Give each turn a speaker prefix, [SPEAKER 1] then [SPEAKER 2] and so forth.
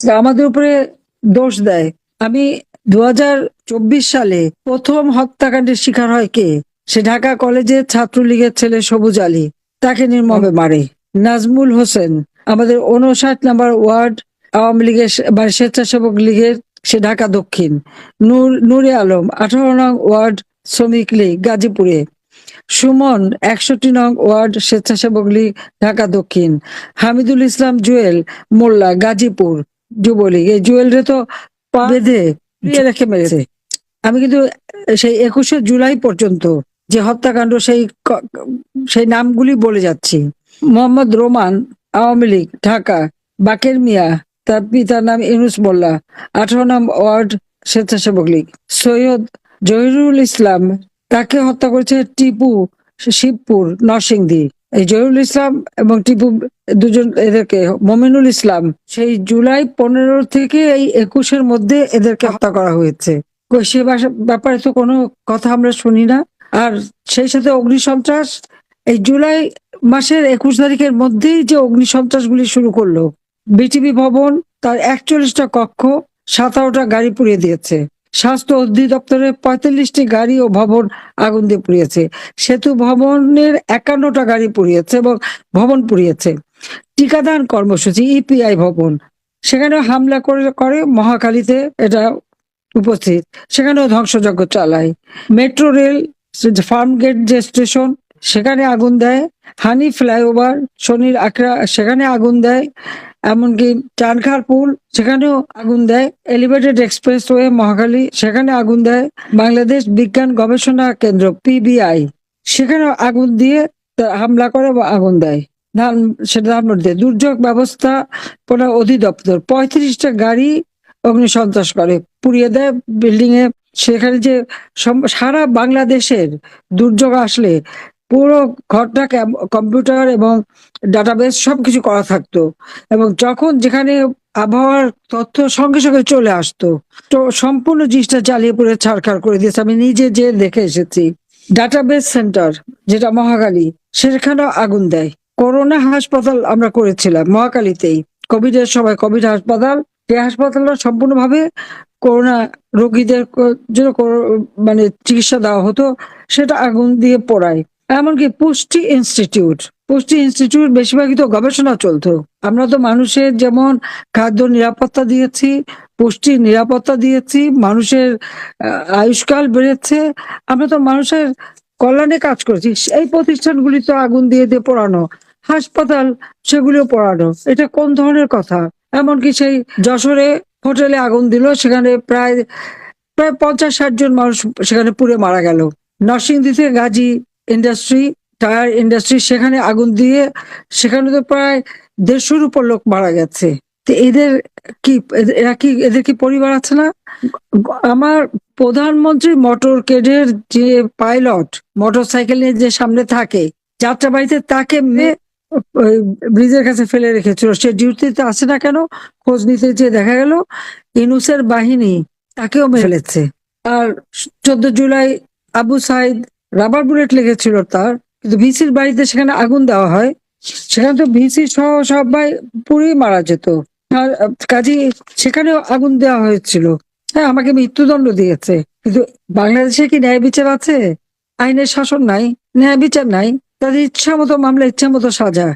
[SPEAKER 1] আমাদের উপরে দোষ দেয়। আমি 2024 সালে প্রথম হত্যাকাণ্ডের শিকার হয় কে? সে ঢাকা কলেজের ছাত্রলীগের ছেলে সবুজ আলী, তাকে নির্মমভাবে মারে। নাজমুল হোসেন আমাদের 59 নম্বর ওয়ার্ড আওয়ামী লীগের মানে স্বেচ্ছাসেবক লীগের, সে ঢাকা দক্ষিণ। নূরে আলম 18 নং ওয়ার্ড শ্রমিক লীগ গাজীপুরে। সুমন 61 নং ওয়ার্ড স্বেচ্ছাসেবক লীগ ঢাকা দক্ষিণ। হামিদুল ইসলাম জুয়েল মোল্লা গাজীপুর যুবলীগ। এই জুয়েলরে তো পা বেঁধে রেখে মেরেছে। আমি কিন্তু সেই 21শে জুলাই পর্যন্ত যে হত্যাকাণ্ড সেই নামগুলি বলে যাচ্ছি। মোহাম্মদ রোমান আওয়ামী লীগ ঢাকা, বাকের মিয়া তার পিতার নাম ইউনুস মোল্লা 18 নং ওয়ার্ড স্বেচ্ছাসেবক লীগ। সৈয়দ জহিরুল ইসলাম, তাকে হত্যা করেছে টিপু শিবপুর নরসিংদী। এই জহিরুল ইসলাম এবং টিপু দুজন, এদেরকে মমিনুল ইসলাম সেই জুলাই 15 থেকে এই 21-এর মধ্যে এদেরকে হত্যা করা হয়েছে। সে ব্যাপারে তো কোনো কথা আমরা শুনি না। আর সেই সাথে অগ্নিসন্ত্রাস, এই জুলাই মাসের 21 তারিখের মধ্যেই যে অগ্নিসন্ত্রাস গুলি শুরু করলো। বিটিভি ভবন তার 41টা কক্ষ, 17টা গাড়ি পুড়িয়ে দিয়েছে। স্বাস্থ্য অধিদপ্তরের 45টি গাড়ি ও ভবন আগুন দিয়ে পুড়িয়েছে। সেতু ভবনের 51টা গাড়ি পুড়িয়েছে এবং ভবন পুড়িয়েছে। টিকাদান কর্মসূচি ইপিআই ভবন, সেখানেও হামলা করে মহাখালীতে এটা উপস্থিত, সেখানেও ধ্বংসযজ্ঞ চালায়। মেট্রো রেল ফার্ম গেট যে স্টেশন, সেখানে আগুন দেয়। হানি ফ্লাইওভার শনির আকড়া, সেখানে আগুন দেয়। এমনকি চানখার পুল, সেখানেও আগুন দেয়। এলিভেটেড এক্সপ্রেসওয়ে মহাখালী, সেখানে আগুন দেয়। বাংলাদেশ বিজ্ঞান গবেষণা কেন্দ্র পিবিআই, সেখানেও আগুন দিয়ে হামলা করে বা আগুন দেয়। ধানমন্ডিতে দুর্যোগ ব্যবস্থাপনা অধিদপ্তর 35টা গাড়ি অগ্নিসন্ত্রাস করে, পুড়িয়ে দেয় বিল্ডিং এ। সেখানে যে সারা বাংলাদেশের দুর্যোগ আসলে পুরো ঘরটা কম্পিউটার এবং ডাটাবেস সবকিছু করা থাকতো, এবং যখন যেখানে আবহাওয়ার তথ্য সঙ্গে সঙ্গে চলে আসতো, তো সম্পূর্ণ জিনিসটা জ্বালিয়ে পুড়ে ছাড়খাড় করে দিয়েছে। আমি নিজে যে দেখে এসেছি। ডাটাবেস সেন্টার যেটা মহাখালী, সেখানেও আগুন দেয়। করোনা হাসপাতাল আমরা করেছিলাম মহাখালীতেই, কোভিড এর সময় কোভিড হাসপাতাল, এই হাসপাতালটা সম্পূর্ণভাবে করোনা রোগীদের জন্য মানে চিকিৎসা দেওয়া হতো, সেটা আগুন দিয়ে পোড়ায়। এমনকি পুষ্টি ইনস্টিটিউট বেশিরভাগই তো গবেষণা চলতো। আমরা তো মানুষের যেমন খাদ্য নিরাপত্তা দিয়েছি, পুষ্টি নিরাপত্তা দিয়েছি, মানুষের আয়ুষ্কাল বেড়েছে, আমরা তো মানুষের কল্যাণে কাজ করেছি। এই প্রতিষ্ঠানগুলি তো আগুন দিয়ে দিয়ে পোড়ানো, হাসপাতাল সেগুলিও পোড়ানো, এটা কোন ধরনের কথা? এমনকি সেই যশোরে হোটেলে আগুন দিল, সেখানে প্রায় 50-60 জন মানুষ সেখানে পুড়ে মারা গেল। নরসিংদীতে গাজী ইন্ডাস্ট্রি, টায়ার ইন্ডাস্ট্রি, সেখানে আগুন দিয়ে সেখানে তো প্রায় 150-র উপর লোক মারা গেছে। তো এদের কি পরিবার আছে না? আমার প্রধানমন্ত্রী মোটরকেডের যে পাইলট মোটর সাইকেল নিয়ে যে সামনে থাকে যাত্রাবাড়িতে, তাকে ব্রিজের কাছে ফেলে রেখেছিল। সে ডিউটিতে আসে না কেন, খোঁজ নিতে যে দেখা গেল ইউনূসের বাহিনী তাকেও ফেলেছে। আর 14 জুলাই আবু সাইদ রাবার বুলেট লেগেছিল তার, কিন্তু ভিসির বাড়িতে সেখানে আগুন দেওয়া হয়, সেখানে তো ভিসি সহ সবাই পুড়েই মারা যেত। কাজী সেখানেও আগুন দেওয়া হয়েছিল। হ্যাঁ, আমাকে মৃত্যুদণ্ড দিয়েছে, কিন্তু বাংলাদেশে কি ন্যায় বিচার আছে? আইনের শাসন নাই, ন্যায় বিচার নাই, তাদের ইচ্ছা মতো মামলা, ইচ্ছা মতো সাজা।